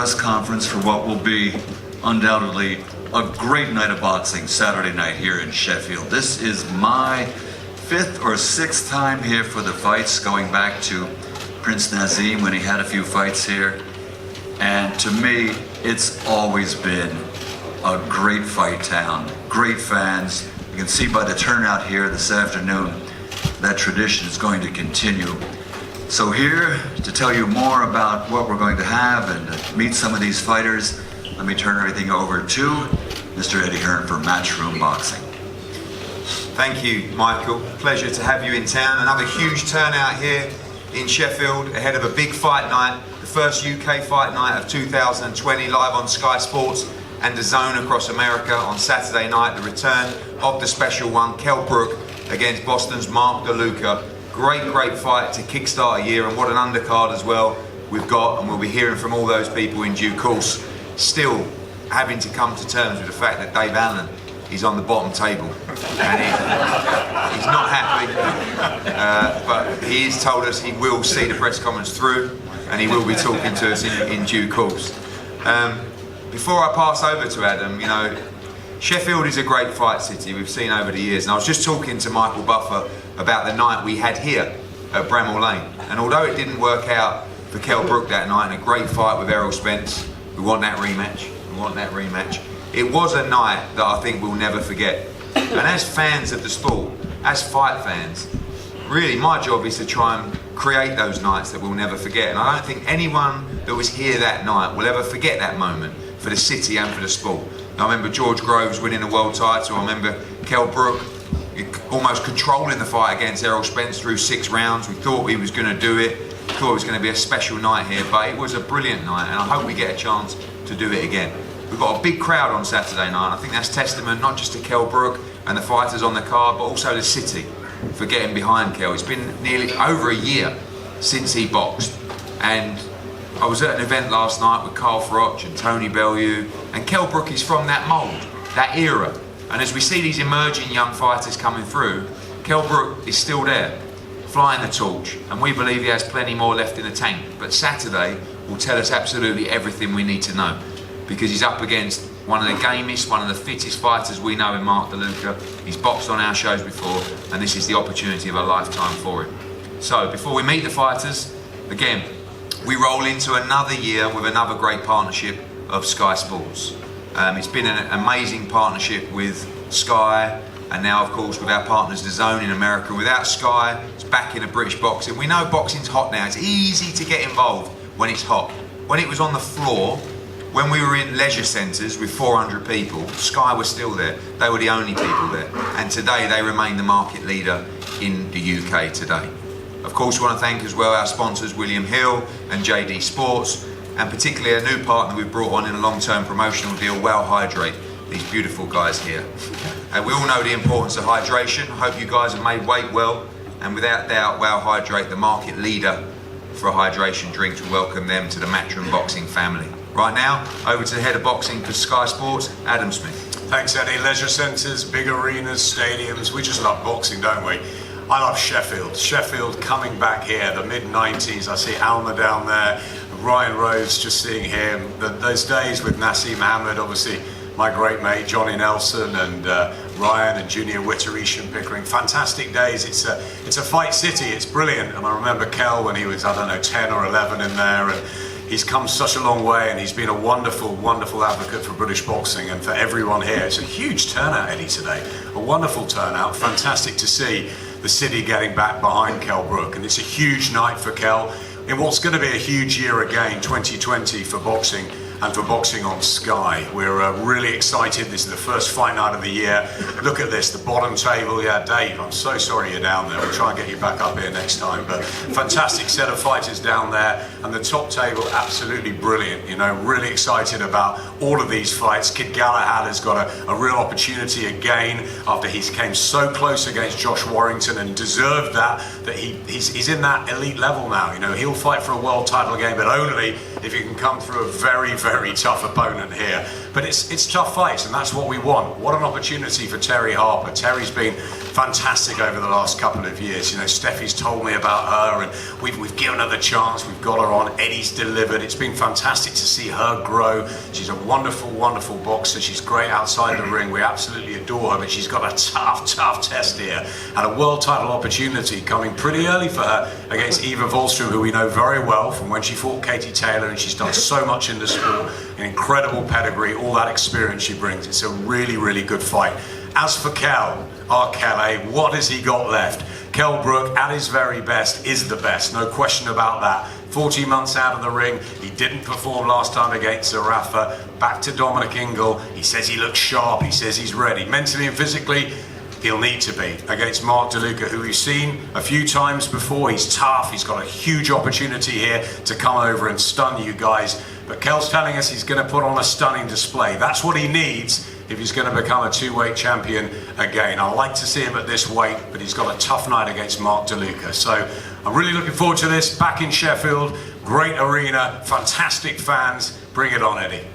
press conference for what will be undoubtedly a great night of boxing Saturday night here in Sheffield. This is my 5th or 6th time here for the fights, going back to Prince Nazim when he had a few fights here. And to me, it's always been a great fight town, great fans. You can see by the turnout here this afternoon that tradition is going to continue. So here to tell you more about what we're going to have and to meet some of these fighters, let me turn everything over to Mr. Eddie Hearn for Matchroom Boxing. Thank you, Michael. Pleasure to have you in town. Another huge turnout here in Sheffield ahead of a big fight night, the first UK fight night of 2020, live on Sky Sports and DAZN across America on Saturday night. The return of the special one, Kell Brook against Boston's Mark DeLuca. Great fight to kickstart a year, and what an undercard as well we've got, and we'll be hearing from all those people in due course. Still having to come to terms with the fact that Dave Allen is on the bottom table and he's not happy, but he has told us he will see the press conference through and he will be talking to us in due course. Before I pass over to Adam, you know, Sheffield is a great fight city, we've seen over the years, and I was just talking to Michael Buffer about the night we had here at Bramall Lane, and although it didn't work out for Kell Brook that night in a great fight with Errol Spence, we want that rematch, it was a night that I think we'll never forget. And as fans of the sport, as fight fans, really my job is to try and create those nights that we'll never forget, and I don't think anyone that was here that night will ever forget that moment for the city and for the sport. I remember George Groves winning the world title. I remember Kell Brook almost controlling the fight against Errol Spence through 6 rounds. We thought he was going to do it. We thought it was going to be a special night here, but it was a brilliant night, and I hope we get a chance to do it again. We've got a big crowd on Saturday night. I think that's testament not just to Kell Brook and the fighters on the card, but also the city for getting behind Kell. It's been nearly over a year since he boxed, and I was at an event last night with Carl Froch and Tony Bellew, and Kell Brook is from that mould, that era. And as we see these emerging young fighters coming through, Kell Brook is still there, flying the torch, and we believe he has plenty more left in the tank. But Saturday will tell us absolutely everything we need to know, because he's up against one of the gamest, one of the fittest fighters we know in Mark DeLuca. He's boxed on our shows before, and this is the opportunity of a lifetime for him. So before we meet the fighters, again, we roll into another year with another great partnership of Sky Sports. It's been an amazing partnership with Sky, and now of course with our partners DAZN in America. Without Sky, it's back in a British boxing. We know boxing's hot now. It's easy to get involved when it's hot. When it was on the floor, when we were in leisure centres with 400 people, Sky was still there. They were the only people there. And today they remain the market leader in the UK today. Of course, we want to thank as well our sponsors William Hill and JD Sports, and particularly a new partner we've brought on in a long-term promotional deal, Well Hydrate, these beautiful guys here. And we all know the importance of hydration. I hope you guys have made weight well, and without doubt, Well Hydrate, the market leader for a hydration drink, to welcome them to the Matchroom Boxing family. Right now, over to the head of boxing for Sky Sports, Adam Smith. Thanks, Eddie. Leisure centres, big arenas, stadiums, we just love boxing, don't we? I love Sheffield. Sheffield coming back here, the mid-90s. I see Alma down there, Ryan Rhodes, just seeing him. Those days with Nassim Hamid, obviously my great mate Johnny Nelson, and Ryan and Junior Witter, Isham Pickering. Fantastic days. It's a fight city. It's brilliant. And I remember Kell when he was, I don't know, 10 or 11 in there, and he's come such a long way, and he's been a wonderful advocate for British boxing and for everyone here. It's a huge turnout, Eddie, today. A wonderful turnout. Fantastic to see the city getting back behind Kell Brook, and it's a huge night for Kell in what's going to be a huge year again, 2020, for boxing and for boxing on Sky. We're really excited. This is the first fight night of the year. Look at this, the bottom table. Yeah, Dave, I'm so sorry you're down there. We'll try and get you back up here next time. But fantastic set of fighters down there. And the top table, absolutely brilliant. You know, really excited about all of these fights. Kid Galahad has got a real opportunity again after he came so close against Josh Warrington and deserved that he's in that elite level now. You know, he'll fight for a world title again, but only if he can come through a very tough opponent here. But it's tough fights, and that's what we want. What an opportunity for Terry Harper. Terry's been fantastic over the last couple of years. You know, Steffi's told me about her, and we've given her the chance. We've got her on. Eddie's delivered. It's been fantastic to see her grow. She's a wonderful, wonderful boxer. She's great outside the ring. We absolutely adore her, but she's got a tough test here, and a world title opportunity coming pretty early for her against Eva Wallstrom, who we know very well from when she fought Katie Taylor, and she's done so much in the sport. An incredible pedigree, all that experience she brings. It's a really, really good fight. As for Kell, our Kell, what has he got left? Kell Brook, at his very best, is the best, no question about that. 14 months out of the ring, he didn't perform last time against Zarafa. Back to Dominic Ingle, he says he looks sharp, he says he's ready. Mentally and physically, he'll need to be against Mark DeLuca, who we've seen a few times before. He's tough, he's got a huge opportunity here to come over and stun you guys. But Kell's telling us he's going to put on a stunning display. That's what he needs if he's going to become a two-weight champion again. I like to see him at this weight, but he's got a tough night against Mark DeLuca. So I'm really looking forward to this. Back in Sheffield, great arena, fantastic fans. Bring it on, Eddie.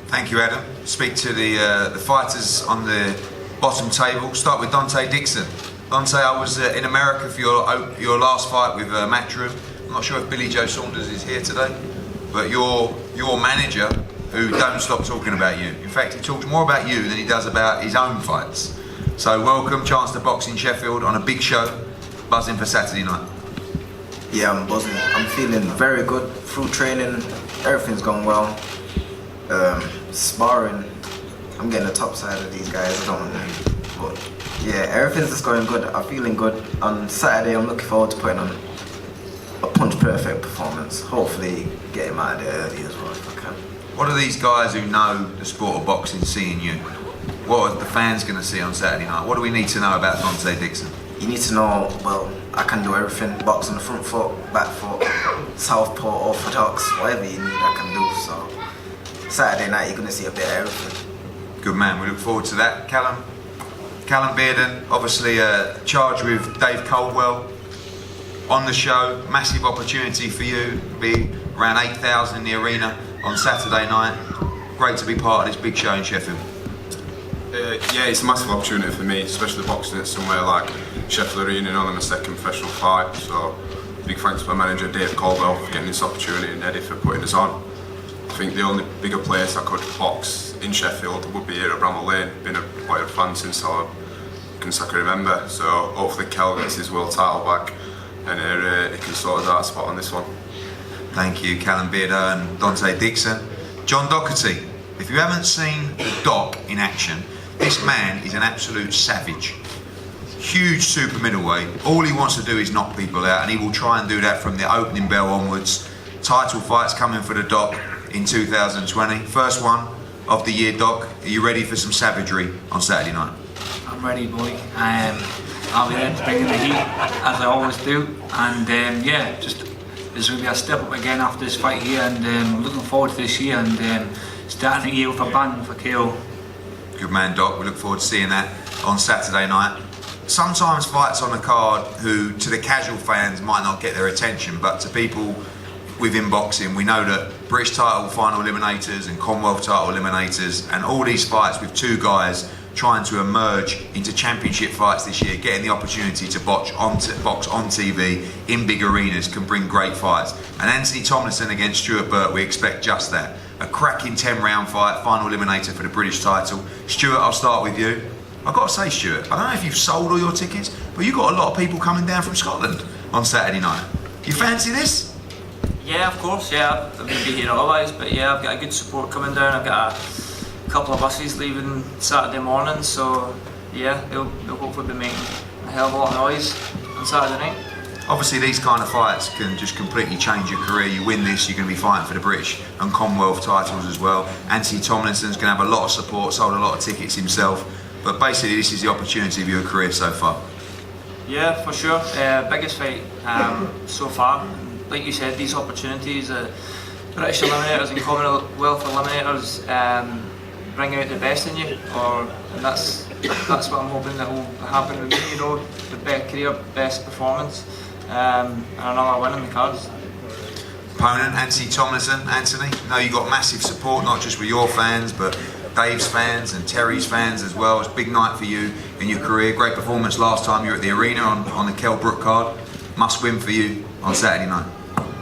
Thank you, Adam. Speak to the fighters on the bottom table. Start with Dante Dixon. Dante, I was in America for your last fight with Matchroom. I'm not sure if Billy Joe Saunders is here today, but your manager, who don't stop talking about you. In fact, he talks more about you than he does about his own fights. So welcome, chance to box in Sheffield on a big show. Buzzing for Saturday night. Yeah, I'm buzzing. I'm feeling very good through training. Everything's going well. Sparring, I'm getting the top side of these guys, I don't know. But yeah, everything's just going good. I'm feeling good. On Saturday, I'm looking forward to putting on a punch perfect performance. Hopefully get him out of there early as well if I can. What are these guys who know the sport of boxing seeing you? What are the fans going to see on Saturday night? What do we need to know about Dante Dixon? You need to know, well, I can do everything. Box on the front foot, back foot, southpaw, orthodox, whatever you need I can do. So Saturday night you're going to see a bit of everything. Good man, we look forward to that. Callum Bearden, obviously charged with Dave Coldwell on the show. Massive opportunity for you. Be around 8,000 in the arena on Saturday night. Great to be part of this big show in Sheffield. Yeah, it's a massive opportunity for me, especially boxing at somewhere like Sheffield Arena, and my second professional fight. So big thanks to my manager Dave Caldwell for getting this opportunity, and Eddie for putting us on. I think the only bigger place I could box in Sheffield would be here at Bramall Lane. Been a loyal fan since I can remember. So hopefully Kell gets his world title back, and he can sort us out a spot on this one. Thank you, Callum Bearden and Dante Dixon. John Doherty, if you haven't seen the Doc in action, this man is an absolute savage. Huge super middleweight. All he wants to do is knock people out, and he will try and do that from the opening bell onwards. Title fights coming for the Doc in 2020. First one of the year, Doc. Are you ready for some savagery on Saturday night? I'm ready, boy. I'll be there to bring in the heat, as I always do. And yeah, just there's going to be a step up again after this fight here, and I'm looking forward to this year and starting the year with a bang for KO. Good man, Doc. We look forward to seeing that on Saturday night. Sometimes fights on the card who, to the casual fans, might not get their attention, but to people within boxing, we know that British title final eliminators and Commonwealth title eliminators, and all these fights with two guys trying to emerge into championship fights this year, getting the opportunity to box on TV in big arenas, can bring great fights. And Anthony Tomlinson against Stuart Burt, we expect just that. A cracking 10-round fight, final eliminator for the British title. Stuart, I'll start with you. I've got to say, Stuart, I don't know if you've sold all your tickets, but you've got a lot of people coming down from Scotland on Saturday night. You fancy this? Yeah, of course, yeah. I wouldn't be here otherwise, but yeah, I've got a good support coming down. I've got a couple of buses leaving Saturday morning, so yeah, they'll hopefully be making a hell of a lot of noise on Saturday night. Obviously, these kind of fights can just completely change your career. You win this, you're going to be fighting for the British and Commonwealth titles as well. Anthony Tomlinson's going to have a lot of support, sold a lot of tickets himself. But basically, this is the opportunity of your career so far. Yeah, for sure. Biggest fight so far. Like you said, these opportunities, British eliminators and Commonwealth eliminators bring out the best in you, and that's what I'm hoping that will happen with me. You know, the best career, best performance, and another win in the cards. Opponent, Anthony Tomlinson. Anthony, I know you got massive support, not just with your fans, but Dave's fans and Terry's fans as well. It's a big night for you in your career. Great performance last time you were at the arena on the Kell Brook card. Must win for you on Saturday night.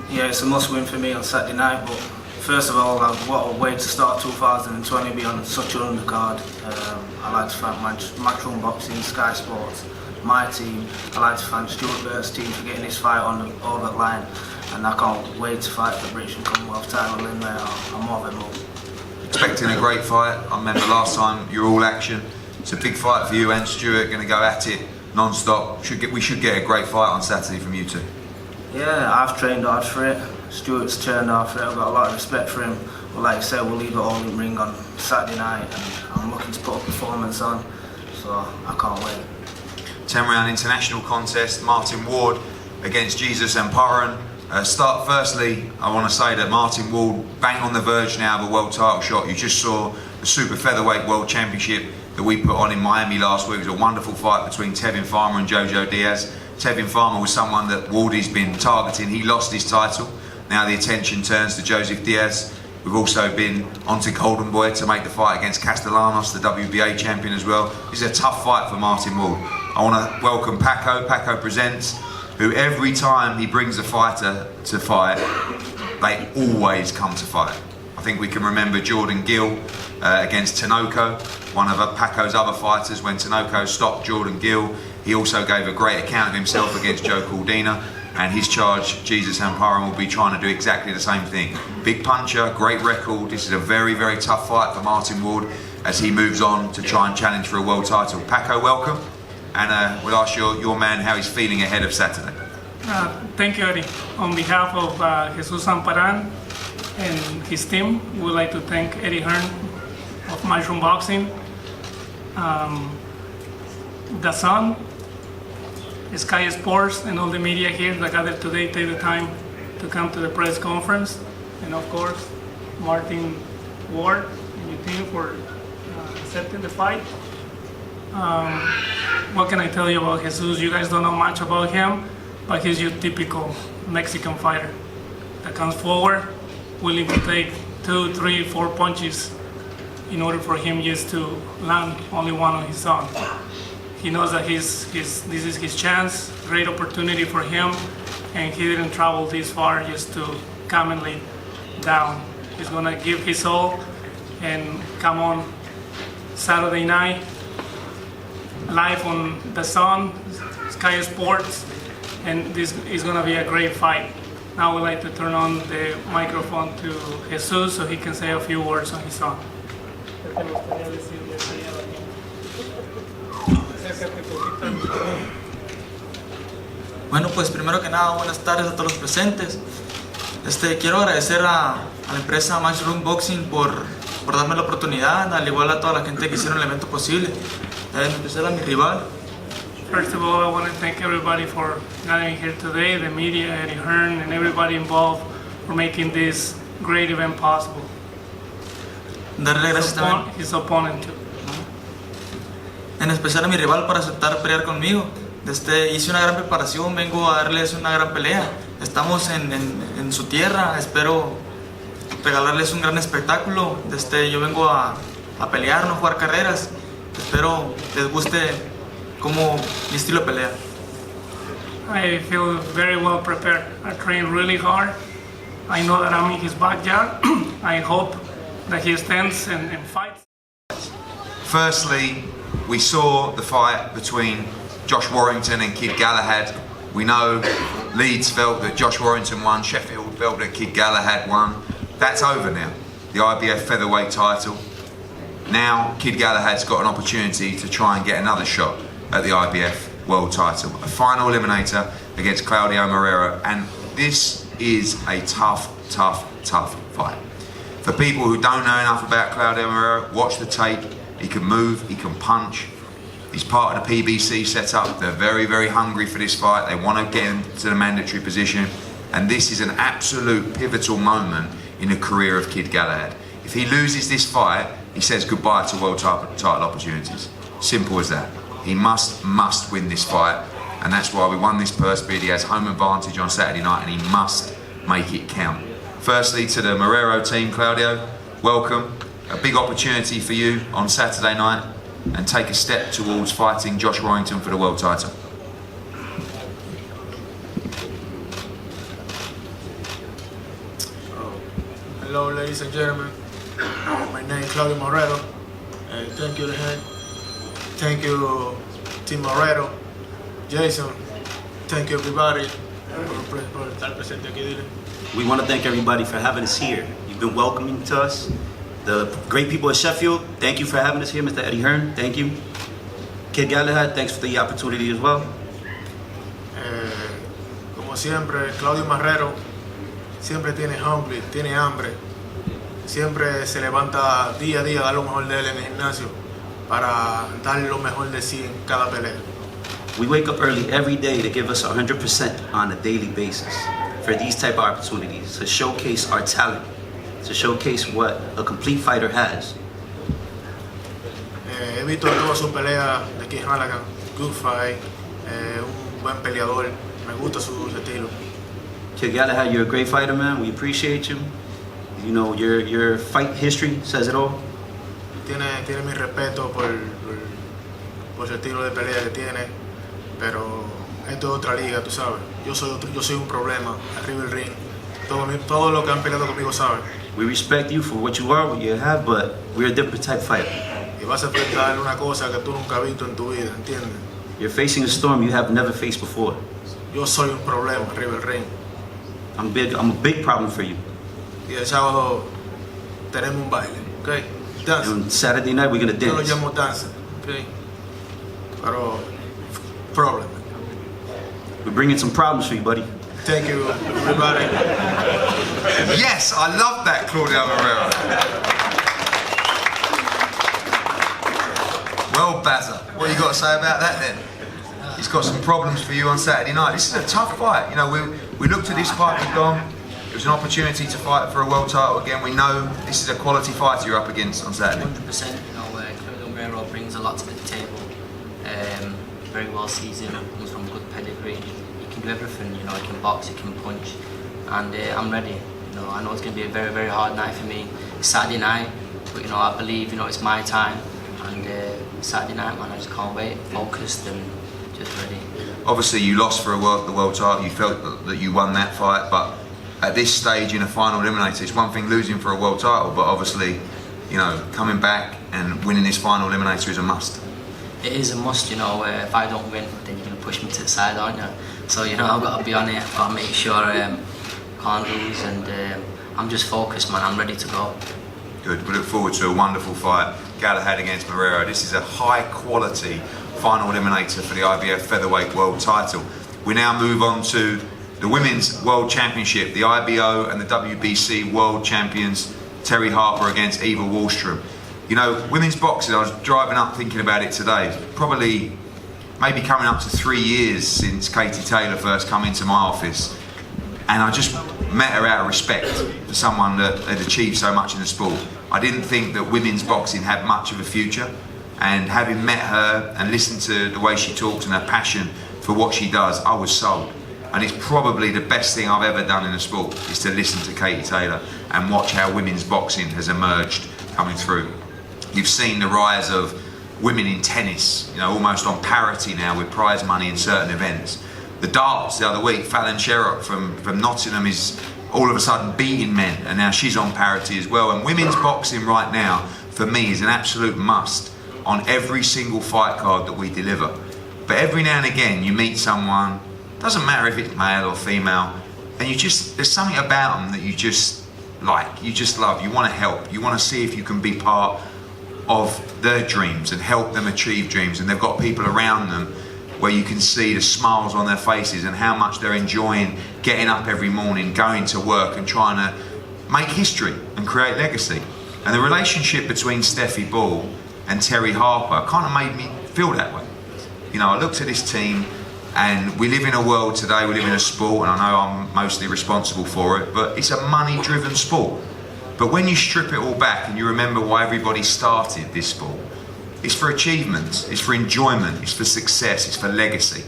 Yeah, it's a must win for me on Saturday night, but first of all, what a way to start 2020, be on such an undercard. I'd like to thank Matchroom Boxing, Sky Sports, my team. I'd like to thank Stuart Burt's team for getting this fight over the line, and I can't wait to fight for the British and Commonwealth title in there. I'm more than more. Expecting a great fight. I remember last time you were all action. It's a big fight for you and Stuart, going to go at it non-stop. We should get a great fight on Saturday from you two. Yeah, I've trained hard for it. Stuart's turned hard for it. I've got a lot of respect for him. But like I said, we'll leave it all in ring on Saturday night, and I'm looking to put a performance on, so I can't wait. 10-round international contest, Martin Ward against Jesus and Hearn. Firstly, I want to say that Martin Ward bang on the verge now of a world title shot. You just saw the super featherweight world championship that we put on in Miami last week. It was a wonderful fight between Tevin Farmer and Jojo Diaz. Tevin Farmer was someone that Wardy's been targeting. He lost his title. Now the attention turns to Joseph Diaz. We've also been onto Golden Boy to make the fight against Castellanos, the WBA champion as well. This is a tough fight for Martin Ward. I want to welcome Paco. Paco Presents, who every time he brings a fighter to fight, they always come to fight. I think we can remember Jordan Gill against Tinoco, one of Paco's other fighters, when Tinoco stopped Jordan Gill. He also gave a great account of himself against Joe Caldina, and his charge, Jesus Hearn, will be trying to do exactly the same thing. Big puncher, great record. This is a very, very tough fight for Martin Ward as he moves on to try and challenge for a world title. Paco, welcome. And we'll ask your man how he's feeling ahead of Saturday. Thank you, Eddie. On behalf of Jesus Amparan and his team, we would like to thank Eddie Hearn of Matchroom Boxing, the Sun, Sky Sports, and all the media here that gathered today, take the time to come to the press conference, and of course, Martin Ward and your team for accepting the fight. What can I tell you about Jesus? You guys don't know much about him, but he's your typical Mexican fighter that comes forward, willing to take 2, 3, 4 punches in order for him just to land only one on his own. He knows that this is his chance, great opportunity for him, and he didn't travel this far just to come and lay down. He's gonna give his all and come on Saturday night, live on the Sun, Sky Sports, and this is gonna be a great fight. Now we'd like to turn on the microphone to Jesus so he can say a few words on his own. Bueno, pues primero que nada, buenas tardes a todos los presentes. Quiero agradecer a la empresa Matchroom Boxing por darme la oportunidad, al igual a toda la gente que hicieron el evento posible. En especial a mi rival. First of all, I want to thank everybody for gathering here today, the media, Eddie Hearn, and everybody involved for making this great event possible. Darle gracias también. His opponent too. En especial a mi rival por aceptar pelear conmigo. Hice una gran preparación, vengo a darles una gran pelea. Estamos en su tierra, espero regalarles un gran espectáculo. Yo vengo a pelear, no a jugar carreras. Espero les guste como mi estilo de pelea. I feel very well prepared. I train really hard. I know that I'm in his backyard. I hope that he stands and fights. Firstly, we saw the fight between Josh Warrington and Kid Galahad. We know Leeds felt that Josh Warrington won, Sheffield felt that Kid Galahad won. That's over now, the IBF featherweight title. Now Kid Galahad's got an opportunity to try and get another shot at the IBF world title. A final eliminator against Claudio Marrero, and this is a tough fight. For people who don't know enough about Claudio Marrero, watch the tape. He can move, he can punch. He's part of the PBC setup. They're very, very hungry for this fight. They want to get him to the mandatory position. And this is an absolute pivotal moment in the career of Kid Galahad. If he loses this fight, he says goodbye to world title opportunities. Simple as that. He must win this fight. And that's why we won this purse bid. He has home advantage on Saturday night, and he must make it count. Firstly, to the Marrero team, Claudio, welcome. a big opportunity for you on Saturday night and take a step towards fighting Josh Warrington for the world title? Hello, ladies and gentlemen. My name is Claudio Marrero. Thank you, Hearn. Thank you, Team Marrero. Jason, thank you, everybody, por estar presente aquí. Dile. We want to thank everybody for having us here. You've been welcoming to us. The great people at Sheffield, thank you for having us here. Mr. Eddie Hearn, thank you. Kid Galahad, thanks for the opportunity as well. Como siempre, Claudio Marrero siempre tiene humble, tiene hambre. Siempre se levanta día a día a dar lo mejor de él en el gimnasio para dar lo mejor de sí en cada pelea. We wake up early every day to give us 100% on a daily basis for these type of opportunities, to showcase our talent, to showcase what a complete fighter has. He visto todas sus peleas de King Galahad, good fight, un buen peleador, me gusta su estilo. Kid Galahad, you're a great fighter, man. We appreciate you. You know, your fight history says it all. Tiene mi respeto por su estilo de pelea que tiene, pero esto es otra liga, tú sabes. Yo soy un problema arriba del ring. Todo lo que han peleado conmigo saben. We respect you for what you are, what you have, but we're a different type fighter. Y vas a enfrentar una cosa que tú nunca has visto en tu vida, ¿entiendes? You're facing a storm you have never faced before. Yo soy un problema arriba del ring. I'm a big problem for you. Y el sábado tenemos un baile, ¿ok? Dance. And Saturday night we're gonna Yo lo dance. llamo dance, ¿ok? Pero, problem. We're bringing some problems for you, buddy. Thank you, everybody. Yes, I love that, Claudio Marrero. Well, Bazza, what you got to say about that then? He's got some problems for you on Saturday night. This is a tough fight. You know, we looked at this fight with Dom. It was an opportunity to fight for a world title again. We know this is a quality fighter you're up against on Saturday. 100%. You know, Claudio Marrero brings a lot to the table. Very well seasoned, comes from good pedigree. He can do everything. You know, he can box, he can punch, and I'm ready. You know, I know it's going to be a very, very hard night for me. It's Saturday night, but you know, I believe it's my time. And Saturday night, man, I just can't wait. Focused and just ready. Obviously, you lost for the world title. You felt that you won that fight, but at this stage in a final eliminator, it's one thing losing for a world title, but obviously, you know, coming back and winning this final eliminator is a must. It is a must, you know. If I don't win, then you're going to push me to the side, aren't you? So, you know, I've got to be on it. I've got to make sure I can't lose, and I'm just focused, man. I'm ready to go. Good. We look forward to a wonderful fight. Galahad against Marrero. This is a high-quality final eliminator for the IBF Featherweight World Title. We now move on to the Women's World Championship. The IBO and the WBC World Champions Terry Harper against Eva Wallstrom. You know, women's boxing, I was driving up thinking about it today. Probably, maybe coming up to 3 years since Katie Taylor first come into my office. And I just met her out of respect for someone that had achieved so much in the sport. I didn't think that women's boxing had much of a future. And having met her and listened to the way she talks and her passion for what she does, I was sold. And it's probably the best thing I've ever done in the sport, is to listen to Katie Taylor and watch how women's boxing has emerged coming through. You've seen the rise of women in tennis, you know, almost on parity now with prize money in certain events. The darts the other week, Fallon Sherrock from Nottingham is all of a sudden beating men, and now she's on parity as well. And women's boxing right now, for me, is an absolute must on every single fight card that we deliver. But every now and again, you meet someone, doesn't matter if it's male or female, and there's something about them that you just like, you just love, you want to help, you want to see if you can be part of their dreams and help them achieve dreams. And they've got people around them where you can see the smiles on their faces and how much they're enjoying getting up every morning, going to work and trying to make history and create legacy. And the relationship between Steffi Ball and Terry Harper kind of made me feel that way. You know, I looked at this team, and we live in a world today, we live in a sport, and I know I'm mostly responsible for it, but it's a money-driven sport. But when you strip it all back and you remember why everybody started this sport, it's for achievements, it's for enjoyment, it's for success, it's for legacy.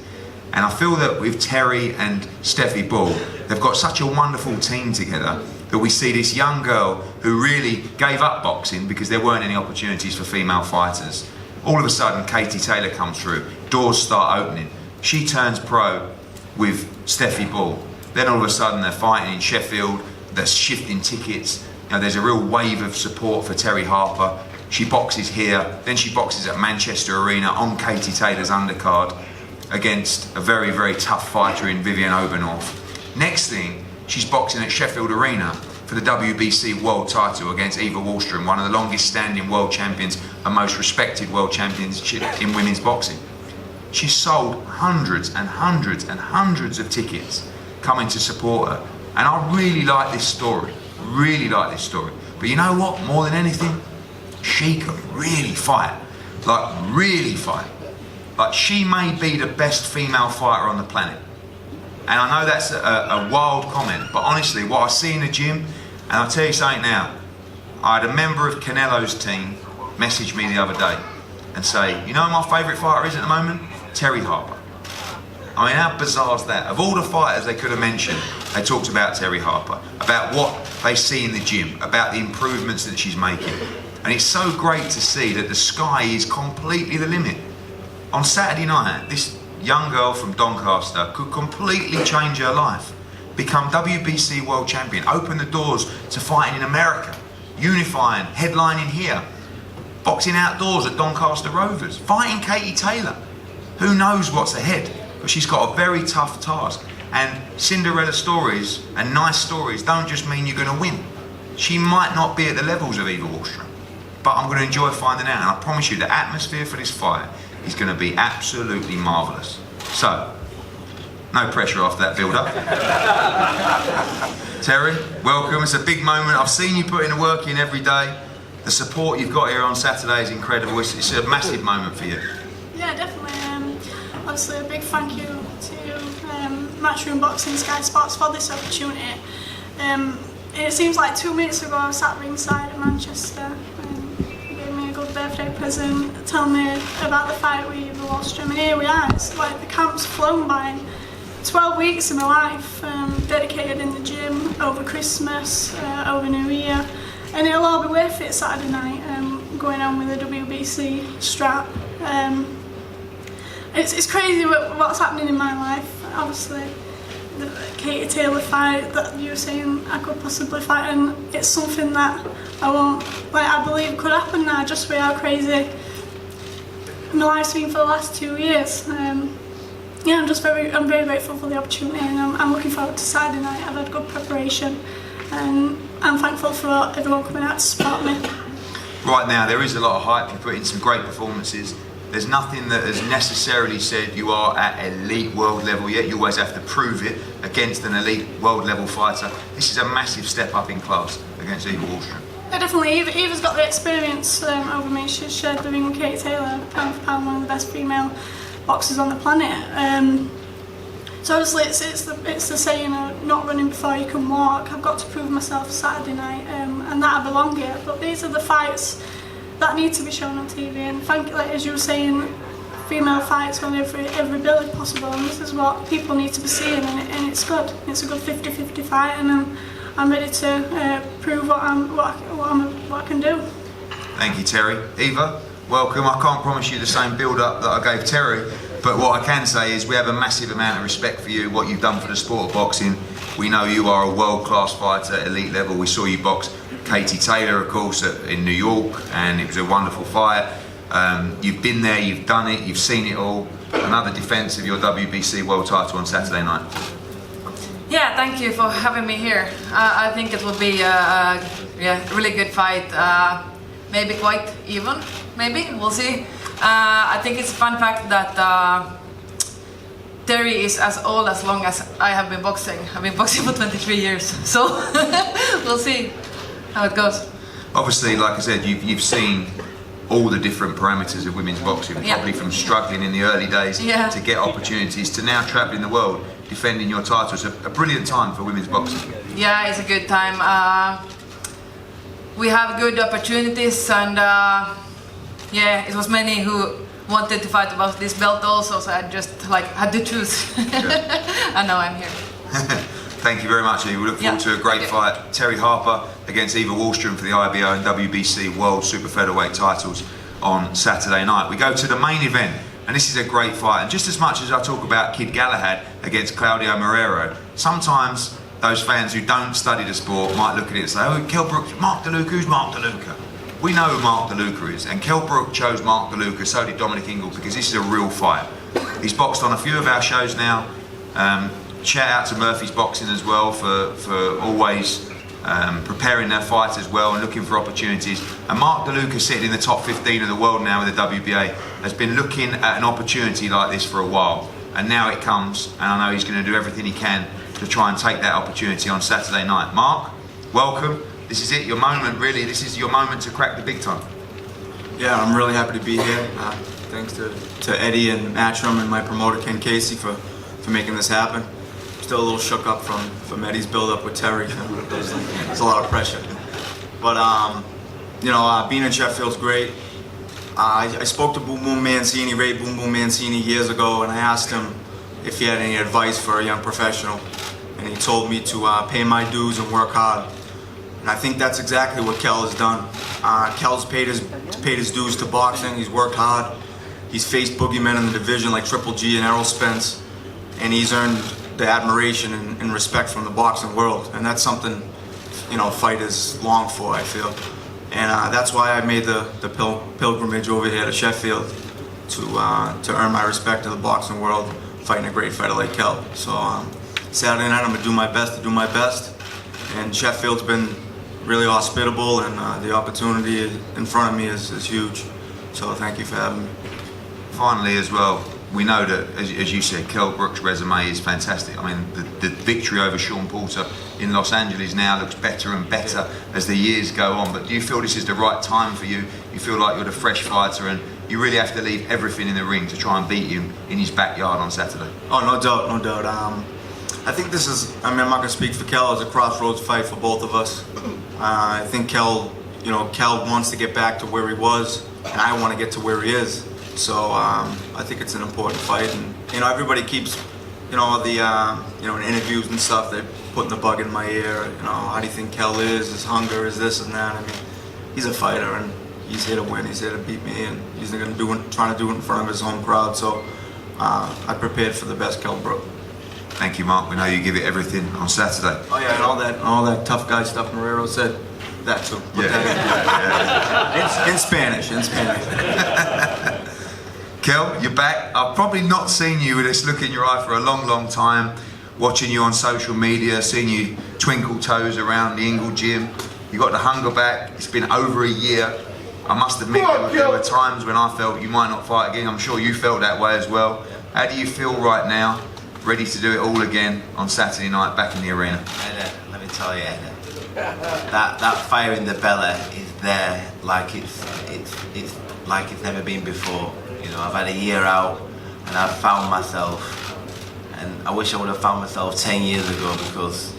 And I feel that with Terry and Steffi Ball, they've got such a wonderful team together that we see this young girl who really gave up boxing because there weren't any opportunities for female fighters. All of a sudden, Katie Taylor comes through, doors start opening. She turns pro with Steffi Ball. Then all of a sudden they're fighting in Sheffield, they're shifting tickets. You know, there's a real wave of support for Terry Harper. She boxes here, then she boxes at Manchester Arena on Katie Taylor's undercard against a very, very tough fighter in Vivian Obernorth. Next thing, she's boxing at Sheffield Arena for the WBC world title against Eva Wallstrom, one of the longest standing world champions and most respected world champions in women's boxing. She's sold hundreds and hundreds and hundreds of tickets coming to support her. And I really like this story, really like this story. But you know what, more than anything, she can really fight, like really fight. Like she may be the best female fighter on the planet. And I know that's a wild comment, but honestly, what I see in the gym, and I'll tell you something now, I had a member of Canelo's team message me the other day and say, you know who my favourite fighter is at the moment? Terry Harper. I mean, how bizarre is that? Of all the fighters they could have mentioned, they talked about Terry Harper, about what they see in the gym, about the improvements that she's making. And it's so great to see that the sky is completely the limit. On Saturday night, this young girl from Doncaster could completely change her life, become WBC world champion, open the doors to fighting in America, unifying, headlining here, boxing outdoors at Doncaster Rovers, fighting Katie Taylor. Who knows what's ahead? But she's got a very tough task. And Cinderella stories and nice stories don't just mean you're going to win. She might not be at the levels of Eva Wallstrom, but I'm going to enjoy finding out. And I promise you, the atmosphere for this fight is going to be absolutely marvellous. So, no pressure after that build-up. Terry, welcome. It's a big moment. I've seen you putting the work in every day. The support you've got here on Saturday is incredible. It's a massive moment for you. Yeah, definitely. Obviously, a big thank you to Matchroom Boxing Sky Sports for this opportunity. It seems like 2 minutes ago I was sat ringside at Manchester. Gave me a good birthday present, telling me about the fight with Eva Wallstrom, and here we are. It's like the camp's flown by. 12 weeks of my life dedicated in the gym over Christmas, over New Year, and it'll all be worth it Saturday night. Going on with the WBC strap. It's crazy what's happening in my life. Obviously, the Katie Taylor fight that you were saying I could possibly fight, and it's something that I believe could happen now, just with how crazy my life's been for the last 2 years. Yeah, I'm very grateful for the opportunity, and I'm looking forward to Saturday night. I've had good preparation, and I'm thankful for everyone coming out to support me. Right now, there is a lot of hype. You put in some great performances. There's nothing that has necessarily said you are at elite world level yet. You always have to prove it against an elite world level fighter. This is a massive step up in class against Eva Wallstrom. Yeah, definitely. Eva's got the experience over me. She's shared the ring with Katie Taylor, pound for pound, one of the best female boxers on the planet. So obviously it's the saying, not running before you can walk. I've got to prove myself Saturday night, and that I belong here. But these are the fights that need to be shown on TV, and thank you, like as you were saying, female fights on every bill if possible, and this is what people need to be seeing, and it's good. It's a good 50-50 fight, and I'm ready to prove what I can do. Thank you, Terry. Eva, welcome. I can't promise you the same build-up that I gave Terry, but what I can say is we have a massive amount of respect for you, what you've done for the sport of boxing. We know you are a world-class fighter at elite level. We saw you box Katie Taylor, of course, in New York, and it was a wonderful fight. You've been there, you've done it, you've seen it all. Another defence of your WBC world title on Saturday night. Yeah, thank you for having me here. I think it will be a really good fight. Maybe quite even, maybe, we'll see. I think it's a fun fact that Terry is as old as long as I have been boxing. I've been boxing for 23 years, so we'll see how it goes. Obviously, like I said, you've seen all the different parameters of women's boxing, probably from struggling in the early days to get opportunities to now travelling the world, defending your title. It's a brilliant time for women's boxing. Yeah, it's a good time. We have good opportunities, and it was many who wanted to fight about this belt also, so I just had to choose. And now I'm here. Thank you very much, Eddie. We look forward to a great fight. Terry Harper against Eva Wallstrom for the IBO and WBC World Super Featherweight titles on Saturday night. We go to the main event, and this is a great fight. And just as much as I talk about Kid Galahad against Claudio Marrero, sometimes those fans who don't study the sport might look at it and say, oh, Kell Brook, Mark DeLuca, who's Mark DeLuca? We know who Mark DeLuca is, and Kell Brook chose Mark DeLuca, so did Dominic Ingle, because this is a real fight. He's boxed on a few of our shows now. Shout out to Murphy's Boxing as well for always preparing their fighters well and looking for opportunities. And Mark DeLuca, sitting in the top 15 of the world now with the WBA, has been looking at an opportunity like this for a while. And now it comes, and I know he's going to do everything he can to try and take that opportunity on Saturday night. Mark, welcome. This is it, your moment, really. This is your moment to crack the big time. Yeah, I'm really happy to be here. Thanks to Eddie and Matchroom and my promoter Ken Casey for making this happen. Still a little shook up from Eddie's build-up with Terry. There's a lot of pressure. But you know, being in Sheffield's great. I spoke to Boom Boom Mancini, Ray Boom Boom Mancini, years ago, and I asked him if he had any advice for a young professional, and he told me to pay my dues and work hard. And I think that's exactly what Kell has done. Kell's paid his dues to boxing. He's worked hard. He's faced boogeymen in the division like Triple G and Errol Spence, and he's earned the admiration and respect from the boxing world. And that's something, you know, fighters long for, I feel. And that's why I made the pilgrimage over here to Sheffield to earn my respect in the boxing world, fighting a great fighter like Kell. So Saturday night I'm gonna do my best. And Sheffield's been really hospitable, and the opportunity in front of me is huge. So thank you for having me. Finally, as well, we know that, as you said, Kell Brook's resume is fantastic. I mean, the victory over Sean Porter in Los Angeles now looks better and better as the years go on. But do you feel this is the right time for you? You feel like you're the fresh fighter and you really have to leave everything in the ring to try and beat him in his backyard on Saturday? Oh, no doubt. I think this is, I mean, I'm not going to speak for Kell, it's a crossroads fight for both of us. I think Kell wants to get back to where he was, and I want to get to where he is. So I think it's an important fight, and you know, everybody keeps, you know, all the in interviews and stuff, they're putting the bug in my ear. You know, how do you think Kell is? His hunger is this and that. I mean, he's a fighter, and he's here to win. He's here to beat me, and he's trying to do it in front of his home crowd. So I prepared for the best Kell Brook. Thank you, Mark. We know you give it everything on Saturday. Oh yeah, and all that tough guy stuff Marrero said. That too. In Spanish. Kell, you're back. I've probably not seen you with this look in your eye for a long time. Watching you on social media, seeing you twinkle toes around the Ingle gym. You got the hunger back. It's been over a year. I must admit there were times when I felt you might not fight again. I'm sure you felt that way as well. How do you feel right now? Ready to do it all again on Saturday night back in the arena? Let me tell you, that fire in the belly is there like it's like it's never been before. You know, I've had a year out and I've found myself, and I wish I would have found myself 10 years ago, because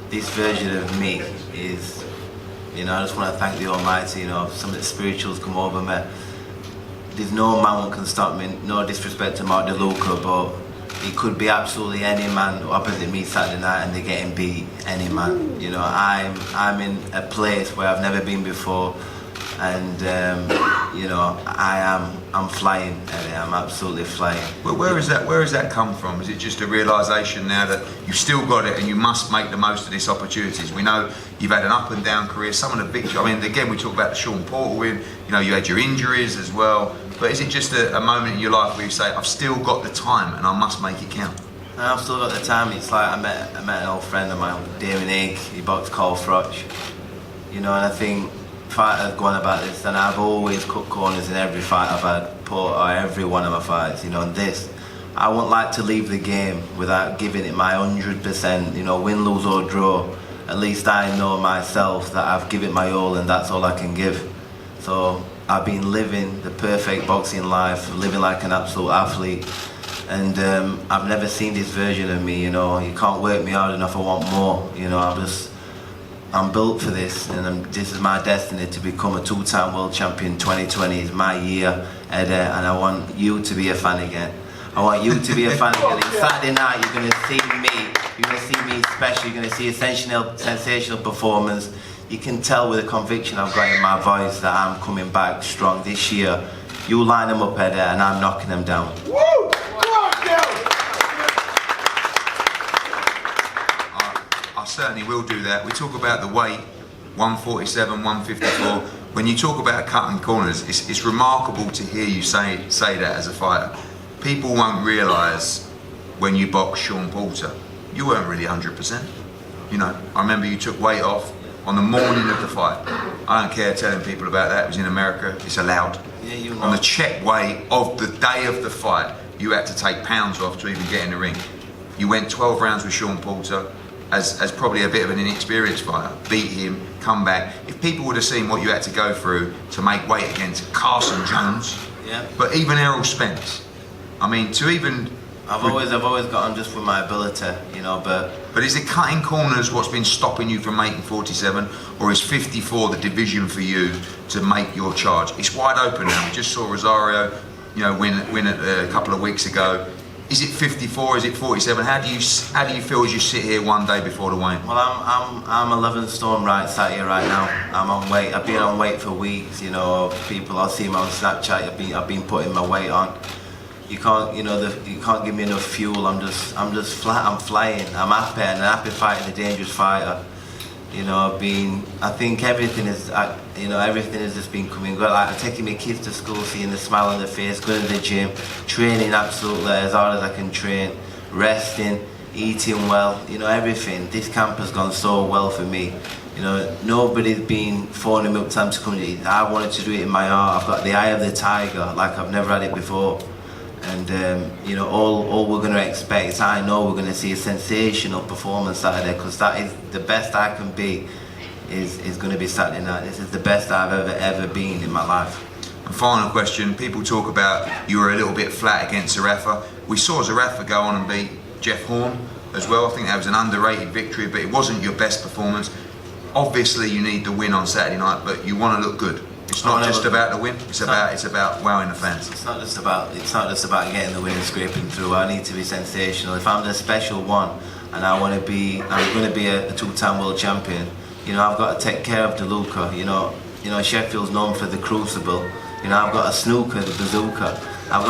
this version of me is, you know, I just want to thank the Almighty. You know, some of the spirituals come over me. There's no man who can stop me. No disrespect to Mark DeLuca, but it could be absolutely any man opposite me Saturday night and they're getting beat. Any man. You know, I'm in a place where I've never been before, and you know, I'm flying, Eddie. I'm absolutely flying. Well, where has that come from? Is it just a realisation now that you've still got it and you must make the most of these opportunities? We know you've had an up and down career. Some of the victories, I mean, again, we talk about the Sean Porter win. You know, you had your injuries as well. But is it just a moment in your life where you say, I've still got the time and I must make it count? I've still got the time. It's like I met an old friend of mine, Damien Ake. He boxed Carl Froch. You know, and I think fighters go on about this, and I've always cut corners in every fight I've had, or every one of my fights. You know, and this, I wouldn't like to leave the game without giving it my 100%. You know, win, lose or draw. At least I know myself that I've given it my all, and that's all I can give. So I've been living the perfect boxing life, living like an absolute athlete, and I've never seen this version of me. You know, you can't work me hard enough. I want more. You know, I'm built for this, and this is my destiny to become a two-time world champion. 2020 is my year, Eddie, and I want you to be a fan again. I want you to be a fan again. And Saturday night, you're going to see me You're going to see me special. You're going to see a sensational performance. You can tell with the conviction I've got in my voice that I'm coming back strong this year. You line them up, Eddie, and I'm knocking them down. Woo! I certainly will do that. We talk about the weight, 147, 154. When you talk about cutting corners, it's remarkable to hear you say that as a fighter. People won't realise when you boxed Sean Porter, you weren't really 100%. You know, I remember you took weight off on the morning of the fight. I don't care telling people about that. It was in America. It's allowed. Yeah, you know. On the check weight of the day of the fight, you had to take pounds off to even get in the ring. You went 12 rounds with Sean Porter as probably a bit of an inexperienced fighter. Beat him, come back. If people would have seen what you had to go through to make weight against Carson Jones, yeah. But even Errol Spence, I mean, to even... I've always got on just with my ability, you know, But is it cutting corners what's been stopping you from making 47, or is 54 the division for you to make your charge? It's wide open now. We just saw Rosario, you know, win a couple of weeks ago. Is it 54? Is it 47? How do you feel as you sit here one day before the weigh-in? Well, I'm 11 stone sat here right now. I'm on weight. I've been on weight for weeks. You know, people I'll see me on Snapchat. I've been putting my weight on. You can't, you know, you can't give me enough fuel. I'm just flat. I'm flying. I'm happy, and I'm happy fighting a dangerous fighter. You know, I think everything is, you know, everything has just been coming good. Like, I'm taking my kids to school, seeing the smile on their face, going to the gym, training absolutely as hard as I can train, resting, eating well, you know, everything. This camp has gone so well for me. You know, nobody's been phoning me up time to come to it. I wanted to do it in my heart. I've got the eye of the tiger, like I've never had it before. And you know, all we're going to expect, I know we're going to see a sensational performance Saturday, because that is the best I can be, is going to be Saturday night. This is the best I've ever been in my life. And final question, people talk about you were a little bit flat against Zerafa. We saw Zerafa go on and beat Jeff Horn as well. I think that was an underrated victory, but it wasn't your best performance. Obviously you need the win on Saturday night, but you want to look good. It's not just about the win. It's about wowing the fans. It's not just about getting the win and scraping through. I need to be sensational. If I'm the special one, and I'm going to be a two-time world champion, you know, I've got to take care of DeLuca. You know, Sheffield's known for the crucible. You know, I've got a snooker, the bazooka. And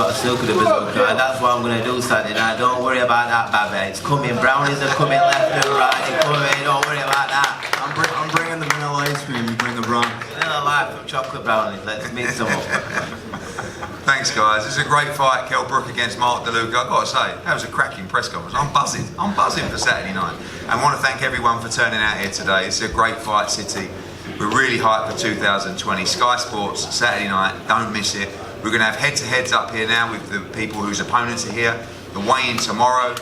that's what I'm going to do Saturday night. Don't worry about that, baby. It's coming. Brownies are coming left and right. They're coming. Don't worry about that. I'm bringing the vanilla ice cream. You bring the brownies. Vanilla life from chocolate brownies. Let's mix them up. Thanks, guys. It's a great fight, Kell Brook against Mark DeLuca. I've got to say, that was a cracking press conference. I'm buzzing for Saturday night. And I want to thank everyone for turning out here today. It's a great fight city. We're really hyped for 2020. Sky Sports, Saturday night. Don't miss it. We're going to have head-to-heads up here now with the people whose opponents are here. The weigh-in tomorrow.